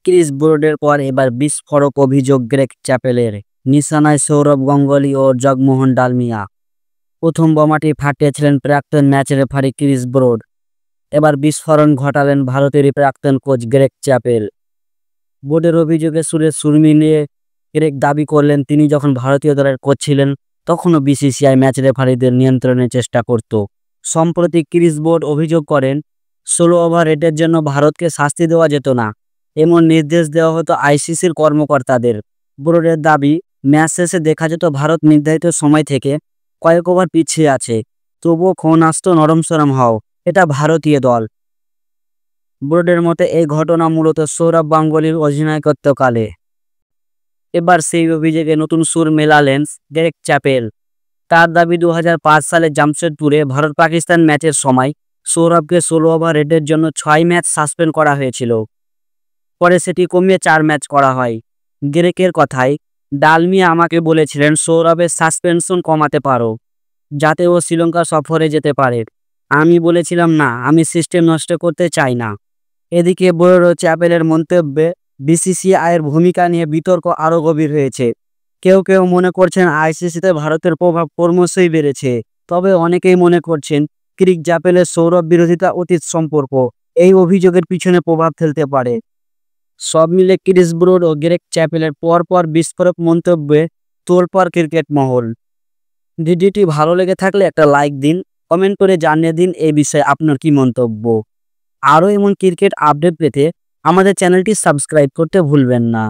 Chris ব্রডের পর এবার বিস্ফোরক অভিযোগ গ্রেগ চ্যাপেলের। নিশানায় সৌরভ গাঙ্গুলী ও জগমোহন ডালমিয়া। প্রথম বোমাটি ফাটিয়েছিলেন প্রাক্তন ম্যাচ রেফারি ক্রিস ব্রড। এবার বিস্ফোরণ ঘটালেন ভারতেরই প্রাক্তন কোচ গ্রেগ চ্যাপেল। বোর্ডের অভিযোগে সুরে সুর মিলিয়ে গ্রেগ দাবি করলেন, তিনি যখন ভারতীয় দলের কোচ ছিলেন তখনও বিসিসিআই ম্যাচ রেফারিদের নিয়ন্ত্রণের চেষ্টা করত। সম্প্রতি ক্রিস ব্রড অভিযোগ করেন, 16 ওভার রেটের জন্য ভারতকে শাস্তি দেওয়া যেত না, এমন নির্দেশ দেওয়া হতো আইসিসির কর্মকর্তাদের। ব্রডের দাবি, ম্যাচ শেষে দেখা যেত ভারত নির্ধারিত সময় থেকে কয়েক ওভার পিছিয়ে আছে, তবুও ফোন আসতো নরম সরম হও, এটা ভারতীয় দল। ব্রডের মতে এই ঘটনা মূলত সৌরভ গাঙ্গুলীর অধিনায়কত্বকালে। এবার সেই অভিযোগে নতুন সুর মেলালেন গ্রেগ চ্যাপেল। তার দাবি, 2005 সালে জামশেদপুরে ভারত পাকিস্তান ম্যাচের সময় সৌরভকে 16 ওভার রেটের জন্য 6 ম্যাচ সাসপেন্ড করা হয়েছিল। পরে সেটি কমিয়ে 4 ম্যাচ করা হয়। গ্রেগের কথায়, ডালমিয়া আমাকে বলেছিলেন সৌরভের সাসপেনশন কমাতে পারো, যাতে ও শ্রীলঙ্কা সফরে যেতে পারে। আমি বলেছিলাম না, আমি সিস্টেম নষ্ট করতে চাই না। এদিকে ব্রড ও চ্যাপেলের মন্তব্যে বিসিসিআইয়ের ভূমিকা নিয়ে বিতর্ক আরও গভীর হয়েছে। কেউ কেউ মনে করছেন আইসিসিতে ভারতের প্রভাব ক্রমশই বেড়েছে, তবে অনেকেই মনে করছেন গ্রেগ চ্যাপেলের সৌরভ বিরোধিতা অতীত সম্পর্ক এই অভিযোগের পিছনে প্রভাব ফেলতে পারে। সব মিলে ক্রিস ব্রড ও গ্রেগ চ্যাপেলের পরপর বিস্ফোরক মন্তব্যে তোলপাড় ক্রিকেট মহল। ভিডিওটি ভালো লেগে থাকলে একটা লাইক দিন, কমেন্ট করে জানিয়ে দিন এই বিষয়ে আপনার কি মন্তব্য। আরও এমন ক্রিকেট আপডেট পেতে আমাদের চ্যানেলটি সাবস্ক্রাইব করতে ভুলবেন না।